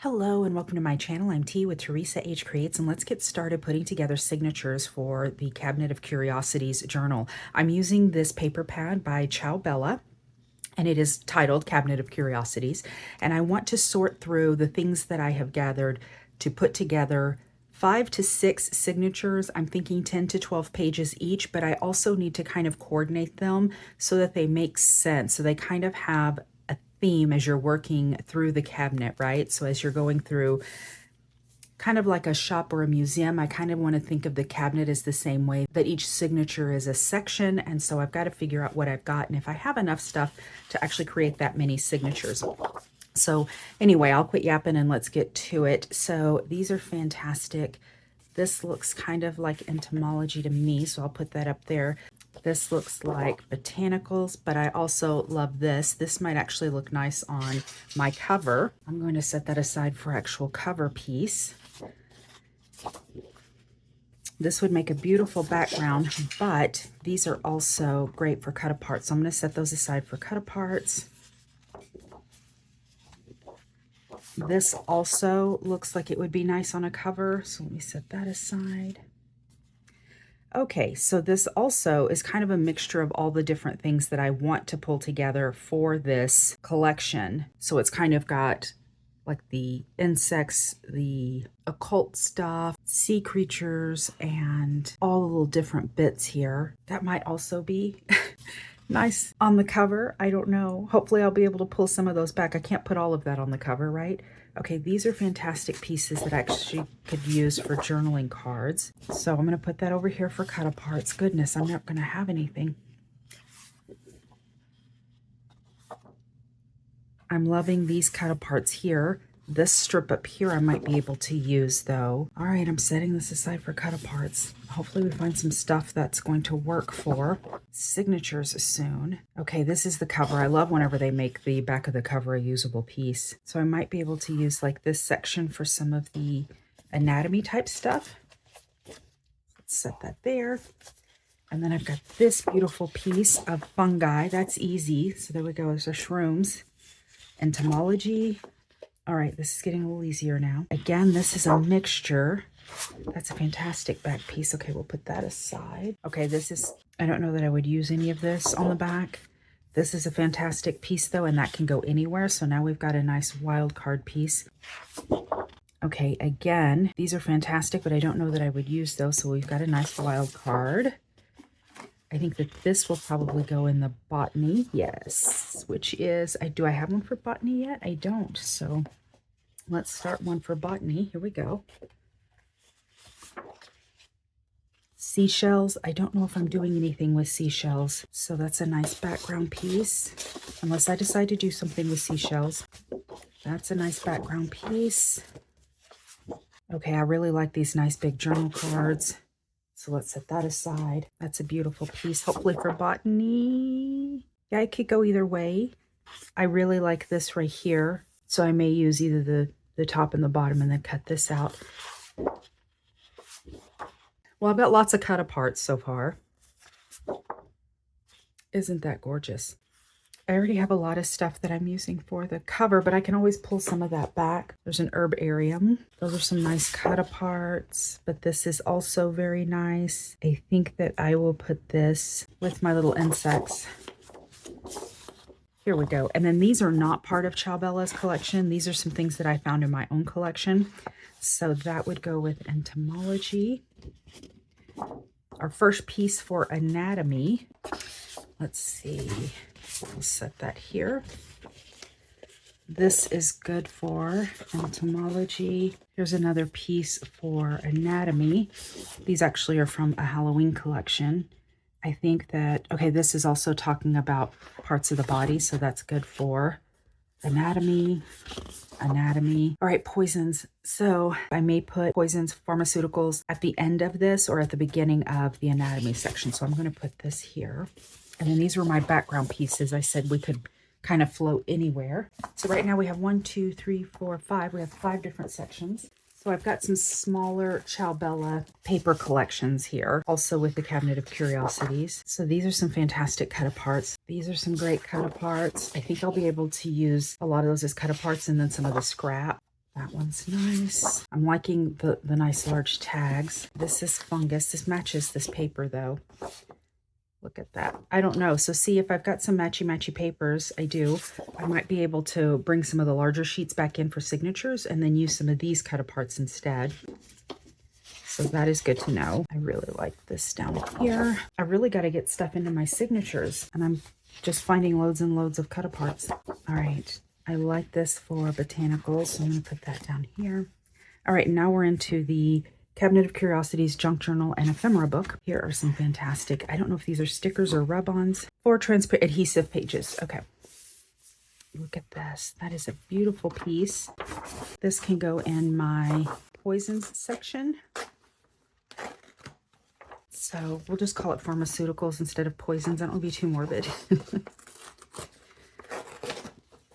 Hello and welcome to my channel. I'm T with Teresa H Creates, and let's get started putting together signatures for the Cabinet of Curiosities journal. I'm using this paper pad by Ciao Bella, and it is titled Cabinet of Curiosities. And I want to sort through the things that I have gathered to put together 5 to 6 signatures. I'm thinking 10 to 12 pages each, but I also need to kind of coordinate them so that they make sense. So they kind of have a theme as you're working through the cabinet, right? So as you're going through kind of like a shop or a museum, I kind of want to think of the cabinet as the same way, that each signature is a section. And so I've got to figure out what I've got and if I have enough stuff to actually create that many signatures. So anyway, I'll quit yapping and let's get to it. So these are fantastic. This looks kind of like entomology to me, so I'll put that up there. This looks like botanicals, but I also love this. This might actually look nice on my cover. I'm going to set that aside for actual cover piece. This would make a beautiful background, but these are also great for cut apart. So I'm going to set those aside for cut aparts. This also looks like it would be nice on a cover, so let me set that aside. Okay, so this also is kind of a mixture of all the different things that I want to pull together for this collection. So it's kind of got like the insects, the occult stuff, sea creatures, and all the little different bits here. That might also be nice on the cover. I don't know. Hopefully I'll be able to pull some of those back. I can't put all of that on the cover, right? Okay, these are fantastic pieces that I actually could use for journaling cards. So I'm going to put that over here for cut aparts. Goodness, I'm not going to have anything. I'm loving these cut aparts here. This strip up here I might be able to use though. All right, I'm setting this aside for cut aparts. Hopefully we find some stuff that's going to work for signatures soon. Okay, this is the cover. I love whenever they make the back of the cover a usable piece. So I might be able to use like this section for some of the anatomy type stuff. Let's set that there. And then I've got this beautiful piece of fungi. That's easy. So there we go. There's our shrooms. Entomology. All right, this is getting a little easier now. Again, this is a mixture. That's a fantastic back piece. Okay, we'll put that aside. Okay, this is, I don't know that I would use any of this on the back. This is a fantastic piece though, and that can go anywhere. So now we've got a nice wild card piece. Okay, again, these are fantastic, but I don't know that I would use those. So we've got a nice wild card. I think that this will probably go in the botany, yes, which is, do I have one for botany yet? I don't, so let's start one for botany. Here we go. Seashells. I don't know if I'm doing anything with seashells, so that's a nice background piece, unless I decide to do something with seashells. That's a nice background piece. Okay, I really like these nice big journal cards. So let's set that aside. That's a beautiful piece, hopefully for botany. Yeah, it could go either way. I really like this right here. So I may use either the top and the bottom and then cut this out. Well, I've got lots of cut aparts so far. Isn't that gorgeous? I already have a lot of stuff that I'm using for the cover, but I can always pull some of that back. There's an herbarium. Those are some nice cut aparts, but this is also very nice. I think that I will put this with my little insects. Here we go. And then these are not part of Ciao Bella's collection. These are some things that I found in my own collection. So that would go with entomology. Our first piece for anatomy. Let's see. We'll set that here. This is good for entomology. Here's another piece for anatomy. These actually are from a Halloween collection. I think that, okay, this is also talking about parts of the body, so that's good for anatomy. All right, poisons. So I may put poisons, pharmaceuticals at the end of this or at the beginning of the anatomy section. So I'm going to put this here. And then these were my background pieces. I said we could kind of float anywhere. So right now we have 1, 2, 3, 4, 5. We have 5 different sections. So I've got some smaller Ciao Bella paper collections here, also with the Cabinet of Curiosities. So these are some fantastic cut aparts. These are some great cut aparts. I think I'll be able to use a lot of those as cut aparts and then some of the scrap. That one's nice. I'm liking the nice large tags. This is fungus. This matches this paper though. Look at that. I don't know. So see, if I've got some matchy-matchy papers, I do, I might be able to bring some of the larger sheets back in for signatures and then use some of these cut-aparts instead. So that is good to know. I really like this down here. I really got to get stuff into my signatures, and I'm just finding loads and loads of cut-aparts. All right. I like this for botanicals, so I'm going to put that down here. All right, now we're into the Cabinet of Curiosities Junk Journal and Ephemera book. Here are some fantastic, I don't know if these are stickers or rub-ons, or transparent adhesive pages. Okay. Look at this. That is a beautiful piece. This can go in my poisons section. So we'll just call it pharmaceuticals instead of poisons. I don't want to be too morbid.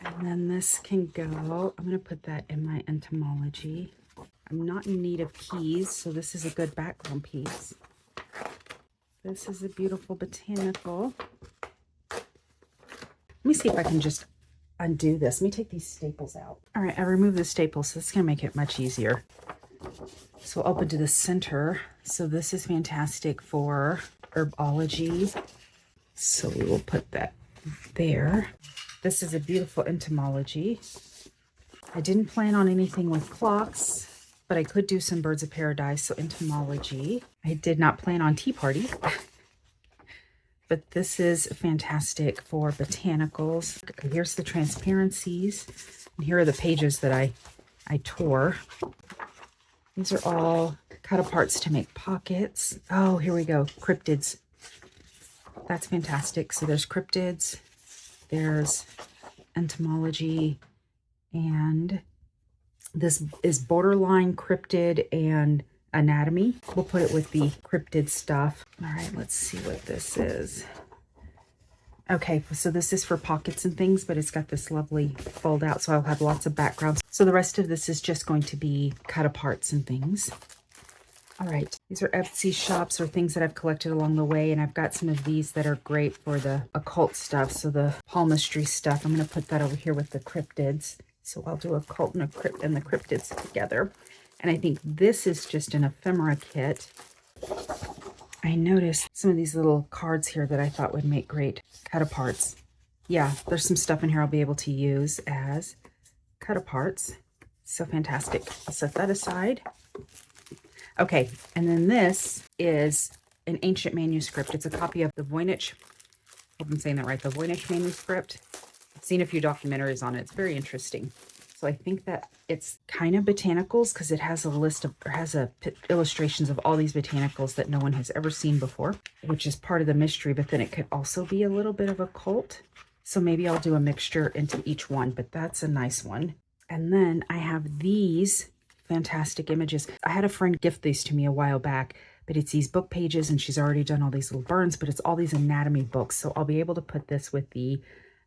And then this can go, I'm going to put that in my entomology. I'm not in need of keys, so this is a good background piece. This is a beautiful botanical. Let me see if I can just undo this. Let me take these staples out. All right, I removed the staples, so this is going to make it much easier. So open to the center. So this is fantastic for herbology. So we will put that there. This is a beautiful entomology. I didn't plan on anything with clocks, but I could do some birds of paradise, so entomology. I did not plan on tea party, but this is fantastic for botanicals. Here's the transparencies, and here are the pages that I tore. These are all cut aparts to make pockets. Oh, here we go, cryptids. That's fantastic. So there's cryptids, there's entomology, and this is borderline cryptid and anatomy. We'll put it with the cryptid stuff. All right, let's see what this is. Okay, so this is for pockets and things, but it's got this lovely fold out, so I'll have lots of backgrounds. So the rest of this is just going to be cut aparts and things. All right, these are Etsy shops or things that I've collected along the way, and I've got some of these that are great for the occult stuff. So the palmistry stuff, I'm going to put that over here with the cryptids. So I'll do occult and the cryptids together. And I think this is just an ephemera kit. I noticed some of these little cards here that I thought would make great cut aparts. Yeah, there's some stuff in here I'll be able to use as cut aparts. So fantastic. I'll set that aside. Okay, and then this is an ancient manuscript. It's a copy of the Voynich. I hope I'm saying that right. The Voynich manuscript. I've seen a few documentaries on it. It's very interesting. So I think that it's kind of botanicals because it has a list of, or has illustrations of all these botanicals that no one has ever seen before, which is part of the mystery, but then it could also be a little bit of occult. So maybe I'll do a mixture into each one, but that's a nice one. And then I have these fantastic images. I had a friend gift these to me a while back, but it's these book pages and she's already done all these little burns, but it's all these anatomy books. So I'll be able to put this with the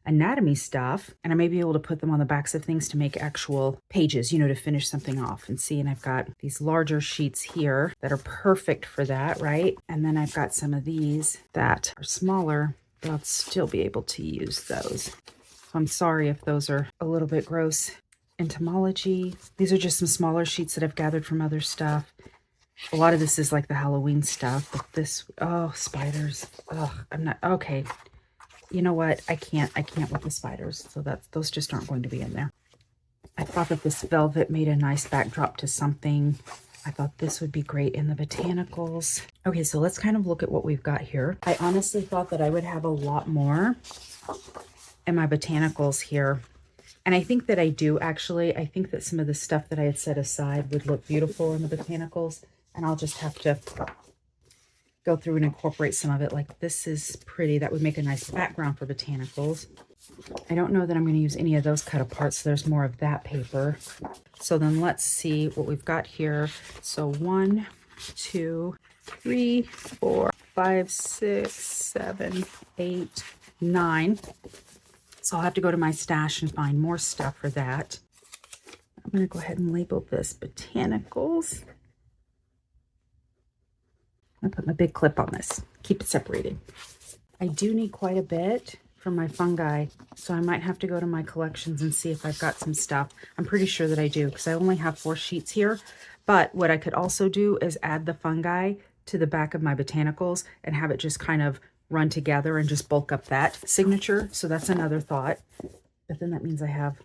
anatomy stuff, and I may be able to put them on the backs of things to make actual pages, you know, to finish something off and see. And I've got these larger sheets here that are perfect for that, right? And then I've got some of these that are smaller, but I'll still be able to use those. So I'm sorry if those are a little bit gross. Entomology. These are just some smaller sheets that I've gathered from other stuff. A lot of this is like the Halloween stuff, but this, oh, spiders. Oh, I'm not, okay. You know what? I can't with the spiders. So those just aren't going to be in there. I thought that this velvet made a nice backdrop to something. I thought this would be great in the botanicals. Okay, so let's kind of look at what we've got here. I honestly thought that I would have a lot more in my botanicals here. And I think that I do, actually. I think that some of the stuff that I had set aside would look beautiful in the botanicals. And I'll just have to go through and incorporate some of it. Like this is pretty. That would make a nice background for botanicals. I don't know that I'm going to use any of those cut apart, so there's more of that paper. So then let's see what we've got here. So 1, 2, 3, 4, 5, 6, 7, 8, 9. So I'll have to go to my stash and find more stuff for that. I'm going to go ahead and label this botanicals. I'm going to put my big clip on this. Keep it separated. I do need quite a bit. from my fungi. So I might have to go to my collections and see if I've got some stuff. I'm pretty sure that I do because I only have 4 sheets here. But what I could also do is add the fungi to the back of my botanicals and have it just kind of run together and just bulk up that signature. So that's another thought. But then that means I have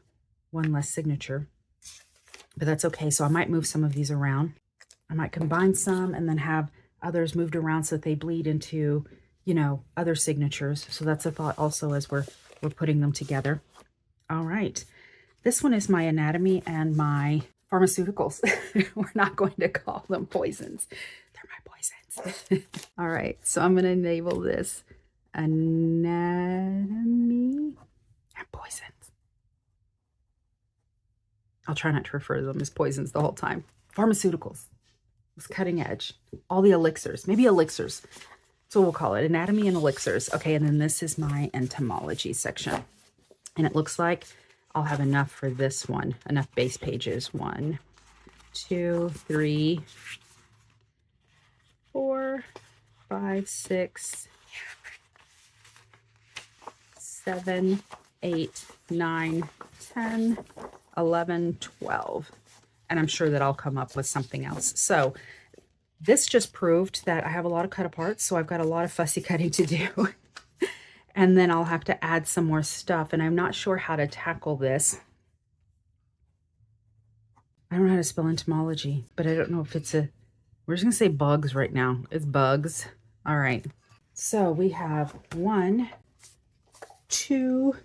one less signature. But that's okay. So I might move some of these around. I might combine some and then have others moved around so that they bleed into, you know, other signatures. So that's a thought also as we're putting them together. All right. This one is my anatomy and my pharmaceuticals. We're not going to call them poisons. They're my poisons. All right. So I'm going to label this anatomy and poisons. I'll try not to refer to them as poisons the whole time. Pharmaceuticals. It's cutting edge. All the elixirs. Maybe elixirs. So we'll call it anatomy and elixirs. Okay, and then this is my entomology section. And it looks like I'll have enough for this one. Enough base pages. 1, 2, 3, 4, 5, 6, 7, 8, 9, 10, 11, 12. And I'm sure that I'll come up with something else. So this just proved that I have a lot of cut aparts, so I've got a lot of fussy cutting to do. And then I'll have to add some more stuff, and I'm not sure how to tackle this. I don't know how to spell entomology, but I don't know if it's a... We're just going to say bugs right now. It's bugs. All right. So we have 1, 2,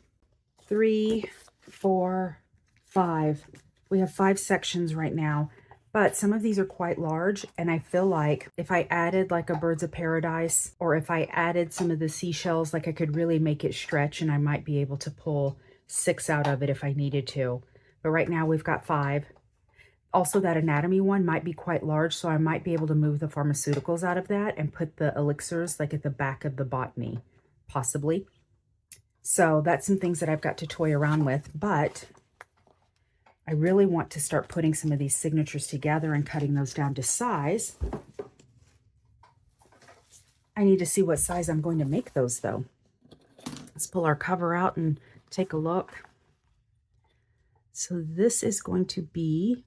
3, 4, 5. We have 5 sections right now, but some of these are quite large, and I feel like if I added like a birds of paradise, or if I added some of the seashells, like I could really make it stretch, and I might be able to pull 6 out of it if I needed to. But right now we've got 5. Also, that anatomy one might be quite large, so I might be able to move the pharmaceuticals out of that and put the elixirs like at the back of the botany, possibly. So that's some things that I've got to toy around with, but I really want to start putting some of these signatures together and cutting those down to size. I need to see what size I'm going to make those, though. Let's pull our cover out and take a look. So this is going to be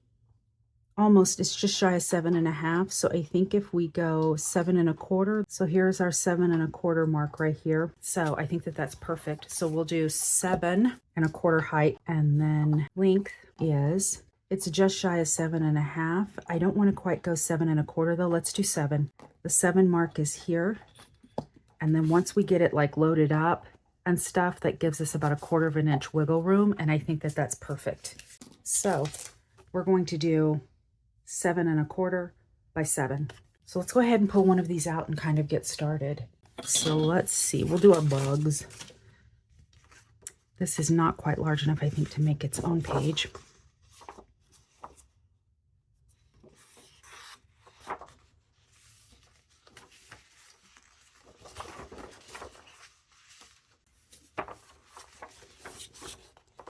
almost, it's just shy of 7.5. So I think if we go 7 1/4, so here's our 7 1/4 mark right here. So I think that that's perfect. So we'll do 7 1/4 height, and then length is, it's just shy of 7.5. I don't want to quite go 7 1/4 though. Let's do 7. The 7 mark is here. And then once we get it like loaded up and stuff, that gives us about 1/4 inch wiggle room. And I think that that's perfect. So we're going to do 7 1/4 by 7. So let's go ahead and pull one of these out and kind of get started. So let's see, we'll do our bugs. This is not quite large enough, I think, to make its own page.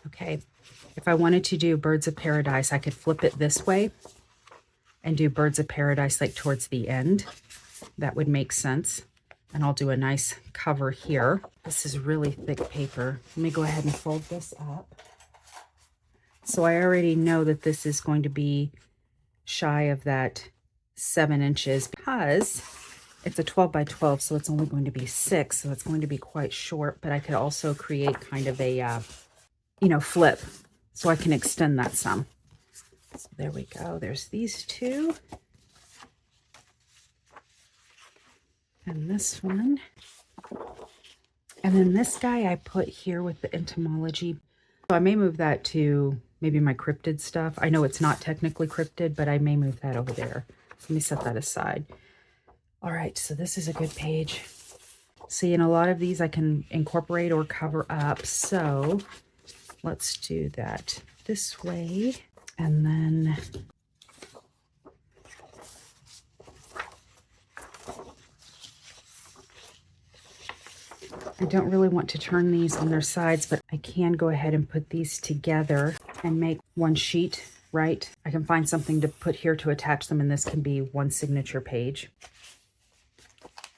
Okay, if I wanted to do birds of paradise, I could flip it this way and do birds of paradise like towards the end. That would make sense. And I'll do a nice cover here. This is really thick paper. Let me go ahead and fold this up. So I already know that this is going to be shy of that 7 inches because it's a 12 by 12, so it's only going to be 6, so it's going to be quite short, but I could also create kind of a, you know, flip, so I can extend that some. So there we go. There's these 2. And this one. And then this guy I put here with the entomology. So I may move that to maybe my cryptid stuff. I know it's not technically cryptid, but I may move that over there. So let me set that aside. All right, so this is a good page. See, in a lot of these I can incorporate or cover up. So let's do that this way. And then I don't really want to turn these on their sides, but I can go ahead and put these together and make one sheet, right? I can find something to put here to attach them, and this can be one signature page.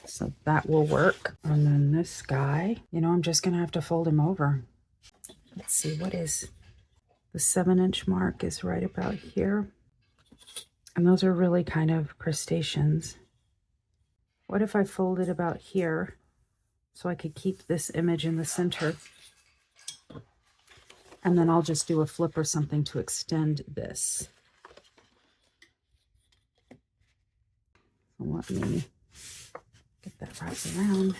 So that will work. And then this guy, you know, I'm just going to have to fold him over. Let's see, what is the 7-inch mark is right about here. And those are really kind of crustaceans. What if I folded about here so I could keep this image in the center? And then I'll just do a flip or something to extend this. So let me get that wrapped around.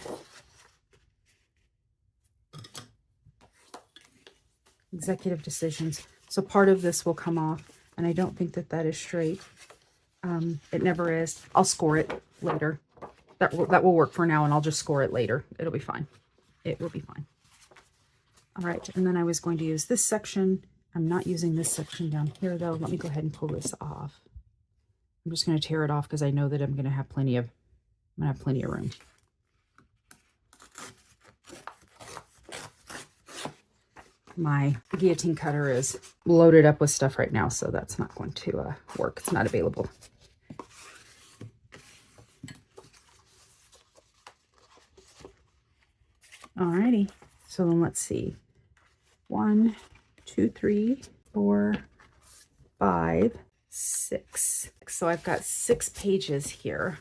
Executive decisions. So part of this will come off, and I don't think that that is straight. It never is. I'll score it later. That will work for now, and I'll just score it later. It'll be fine. It will be fine. All right, and then I was going to use this section. I'm not using this section down here, though. Let me go ahead and pull this off. I'm just going to tear it off because I know that I'm going to have plenty of room. My guillotine cutter is loaded up with stuff right now, so that's not going to work. It's not available. Alrighty, so then let's see. 1, 2, 3, 4, 5, 6. So I've got 6 pages here,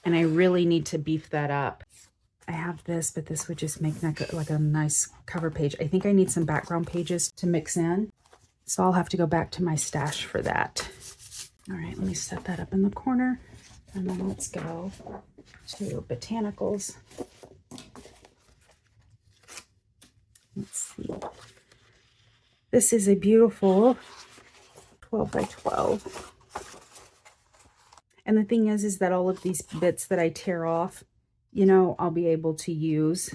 and I really need to beef that up. I have this, but this would just make like a nice cover page. I think I need some background pages to mix in, so I'll have to go back to my stash for that. All right, let me set that up in the corner, and then let's go to botanicals. Let's see. This is a beautiful 12 by 12. And the thing is that all of these bits that I tear off, you know, I'll be able to use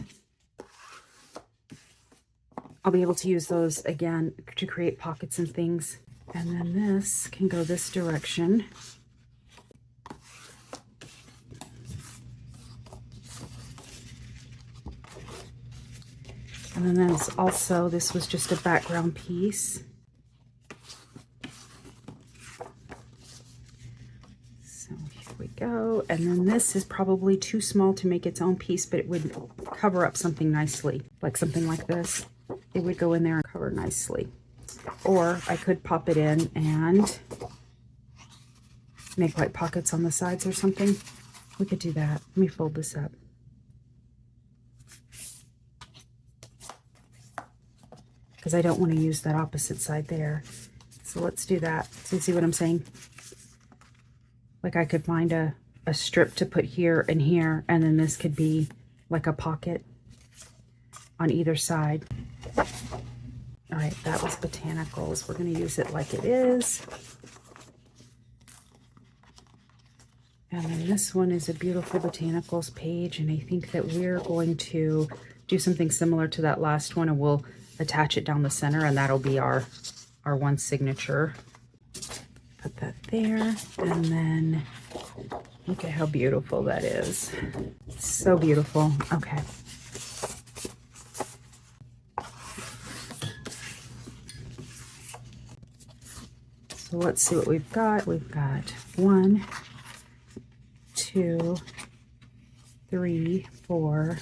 those again to create pockets and things. And then this can go this direction. And then there's also, this was just a background piece. So here we go. And then this is probably too small to make its own piece, but it would cover up something nicely, like something like this. It would go in there and cover nicely. Or I could pop it in and make like pockets on the sides or something. We could do that. Let me fold this up. Because I don't want to use that opposite side there. So let's do that. So you see what I'm saying? Like I could find a strip to put here, and then this could be like a pocket on either side. All right, that was botanicals. We're going to use it like it is. And then this one is a beautiful botanicals page, and I think that we're going to do something similar to that last one, and we'll attach it down the center, and that'll be our one signature. Put that there, and then look at how beautiful that is. So beautiful. Okay. So let's see what we've got. We've got 1, 2, 3, 4,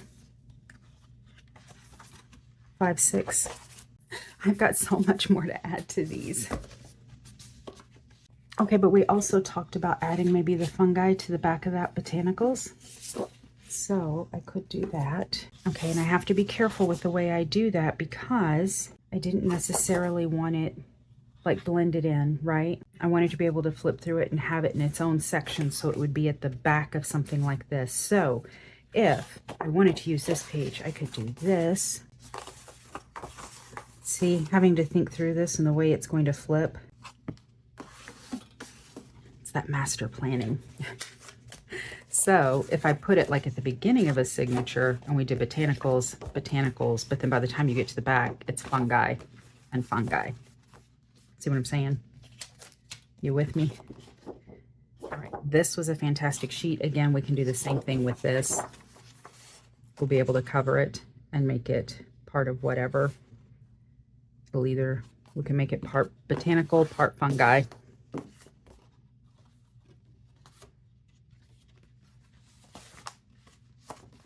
5, 6. I've got so much more to add to these. Okay, but we also talked about adding maybe the fungi to the back of that botanicals. So I could do that. Okay, and I have to be careful with the way I do that because I didn't necessarily want it like blended in, right? I wanted to be able to flip through it and have it in its own section so it would be at the back of something like this. So if I wanted to use this page, I could do this. See, having to think through this and the way it's going to flip. It's that master planning. So if I put it like at the beginning of a signature and we did botanicals, but then by the time you get to the back, it's fungi and fungi. See what I'm saying? You with me? All right, this was a fantastic sheet. Again, we can do the same thing with this. We'll be able to cover it and make it part of whatever. We can make it part botanical, part fungi.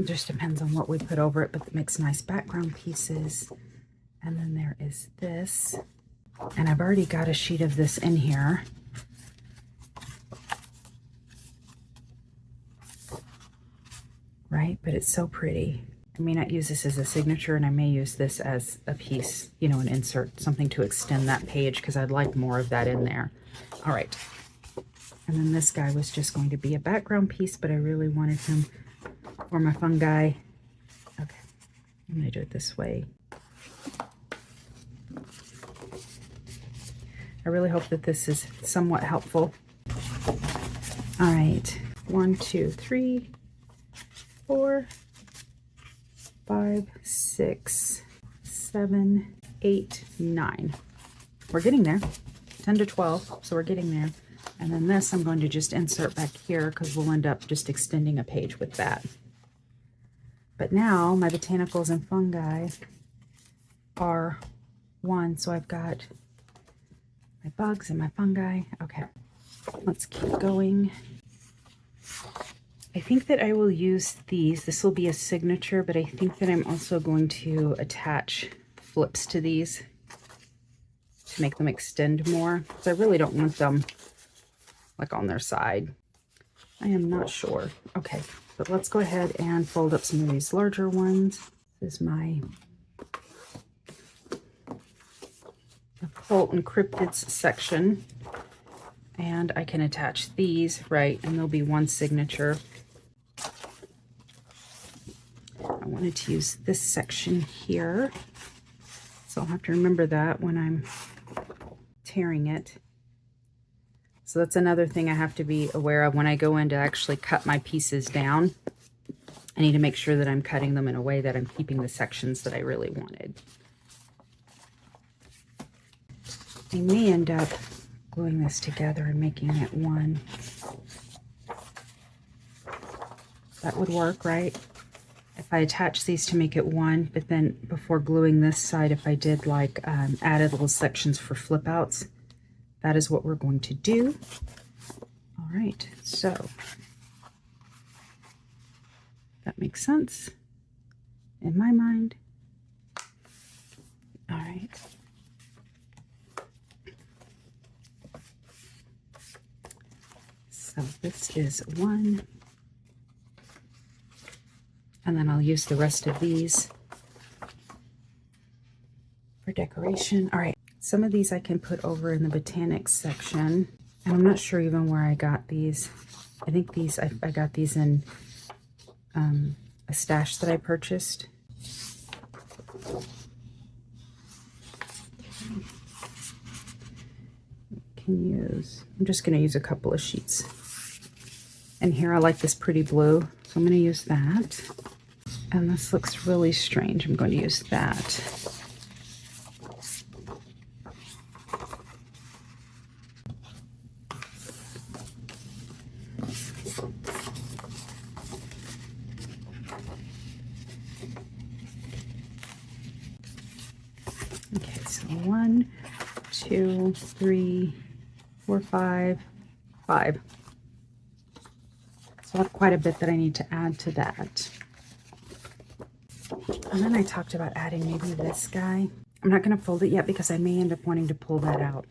It just depends on what we put over it, but it makes nice background pieces. And then there is this. And I've already got a sheet of this in here. Right? But it's so pretty. I may not use this as a signature, and I may use this as a piece, you know, an insert, something to extend that page, because I'd like more of that in there. All right. And then this guy was just going to be a background piece, but I really wanted him for my fungi. Okay, I'm going to do it this way. I really hope that this is somewhat helpful. All right, 1, 2, 3, 4, 5, 6, 7, 8, 9. We're getting there. 10 to 12, so we're getting there. And then this I'm going to just insert back here because we'll end up just extending a page with that. But now my botanicals and fungi are one, so I've got my bugs and my fungi. Okay, let's keep going. I think that I will use these. This will be a signature, but I think that I'm also going to attach flips to these to make them extend more, because I really don't want them like on their side. I am not sure. Okay, but let's go ahead and fold up some of these larger ones. This is my occult and cryptids section, and I can attach these, right, and there'll be one signature. I wanted to use this section here, so I'll have to remember that when I'm tearing it. So that's another thing I have to be aware of when I go in to actually cut my pieces down. I need to make sure that I'm cutting them in a way that I'm keeping the sections that I really wanted. I may end up gluing this together and making it one. That would work, right? If I attach these to make it one, but then before gluing this side, if I did like added little sections for flip outs, that is what we're going to do. All right, so that makes sense in my mind. All right. So this is one. And then I'll use the rest of these for decoration. All right. Some of these I can put over in the botanics section. And I'm not sure even where I got these. I think these, I got these in a stash that I purchased. I'm just going to use a couple of sheets. And here I like this pretty blue, so I'm going to use that. And this looks really strange. I'm going to use that. Okay, so 1, 2, 3, 4, 5. So I have quite a bit that I need to add to that. And then I talked about adding maybe this guy. I'm not going to fold it yet because I may end up wanting to pull that out.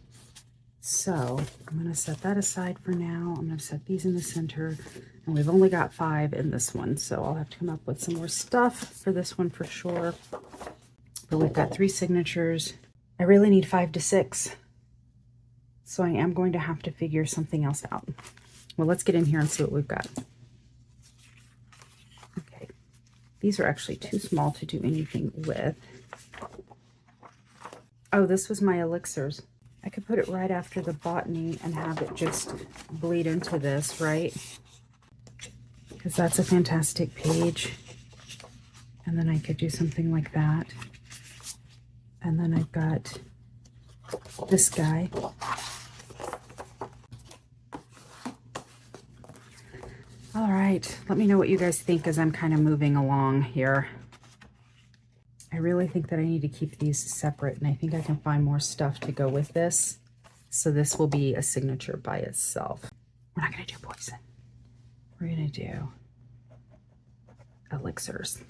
So I'm going to set that aside for now. I'm going to set these in the center. And we've only got 5 in this one, so I'll have to come up with some more stuff for this one for sure. But we've got 3 signatures. I really need 5 to 6. So I am going to have to figure something else out. Well, let's get in here and see what we've got. Okay, these are actually too small to do anything with. Oh, this was my elixirs. I could put it right after the botany and have it just bleed into this, right? Because that's a fantastic page. And then I could do something like that. And then I've got this guy. All right, let me know what you guys think as I'm kind of moving along here. I really think that I need to keep these separate, and I think I can find more stuff to go with this. So this will be a signature by itself. We're not going to do poison. We're going to do elixirs.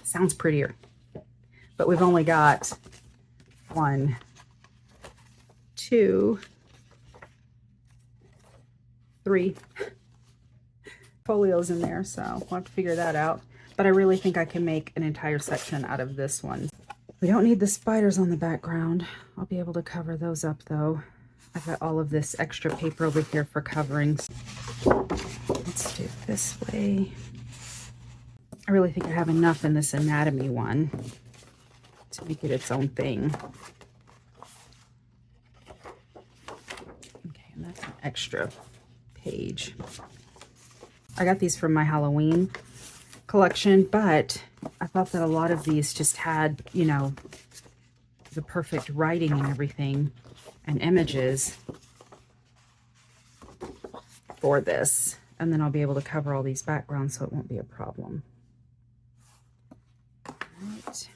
Sounds prettier. But we've only got 1, 2, 3 folios in there, so we'll have to figure that out. But I really think I can make an entire section out of this one. We don't need the spiders on the background. I'll be able to cover those up though. I've got all of this extra paper over here for coverings. Let's do it this way. I really think I have enough in this anatomy one to make it its own thing. Okay, and that's an extra page. I got these from my Halloween collection, but I thought that a lot of these just had, you know, the perfect writing and everything and images for this. And then I'll be able to cover all these backgrounds so it won't be a problem. All right.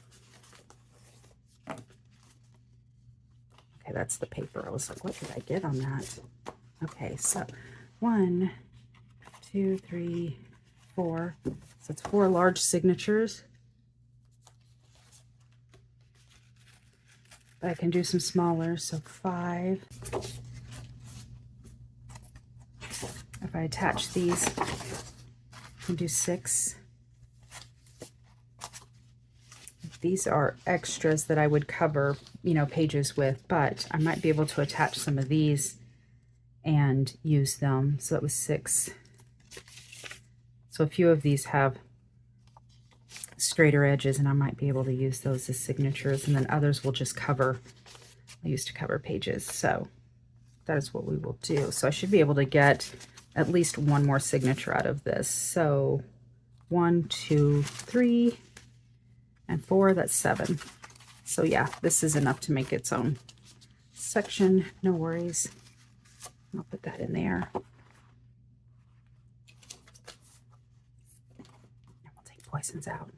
Okay, that's the paper. I was like, what did I get on that? Okay, so 1, 2, 3, 4. So it's 4 large signatures. But I can do some smaller, so 5. If I attach these, I can do 6. These are extras that I would cover, you know, pages with, but I might be able to attach some of these and use them. So that was 6. So a few of these have straighter edges, and I might be able to use those as signatures, and then others will just cover, I used to cover pages. So that is what we will do. So I should be able to get at least 1 more signature out of this. So 1, 2, 3, and 4, that's 7. So yeah, this is enough to make its own section, no worries. I'll put that in there. And we'll take poisons out.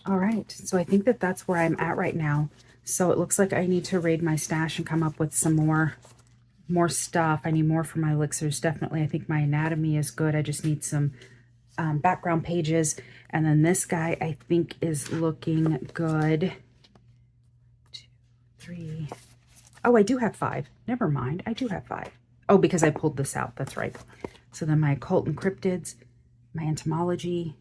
All right, so I think that that's where I'm at right now. So it looks like I need to raid my stash and come up with some more stuff. I need more for my elixirs, definitely. I think my anatomy is good. I just need some background pages. And then this guy I think is looking good. 2, 3. Oh, I do have 5. Never mind, I do have 5. Oh, because I pulled this out, that's right. So then my occult and cryptids, my entomology,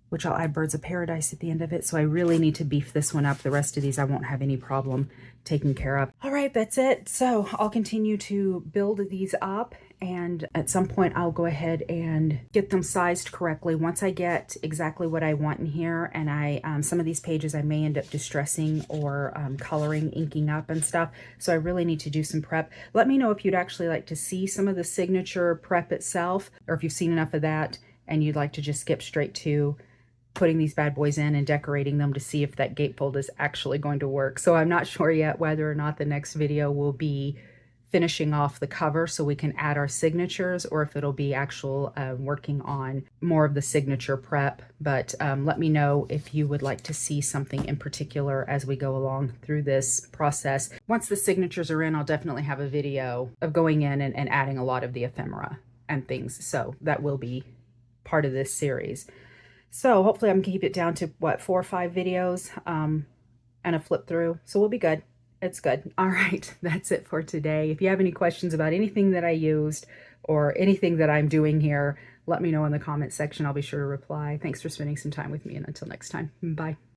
which I'll add birds of paradise at the end of it. So I really need to beef this one up. The rest of these I won't have any problem taking care of. All right, that's it. So I'll continue to build these up, and at some point I'll go ahead and get them sized correctly. Once I get exactly what I want in here, and some of these pages I may end up distressing or coloring, inking up and stuff. So I really need to do some prep. Let me know if you'd actually like to see some of the signature prep itself, or if you've seen enough of that and you'd like to just skip straight to putting these bad boys in and decorating them to see if that gatefold is actually going to work. So I'm not sure yet whether or not the next video will be finishing off the cover so we can add our signatures, or if it'll be actual working on more of the signature prep. But let me know if you would like to see something in particular as we go along through this process. Once the signatures are in, I'll definitely have a video of going in and adding a lot of the ephemera and things. So that will be part of this series. So hopefully I'm gonna keep it down to what, 4 or 5 videos and a flip through. So we'll be good. It's good. All right, that's it for today. If you have any questions about anything that I used or anything that I'm doing here, let me know in the comment section. I'll be sure to reply. Thanks for spending some time with me, and until next time, bye.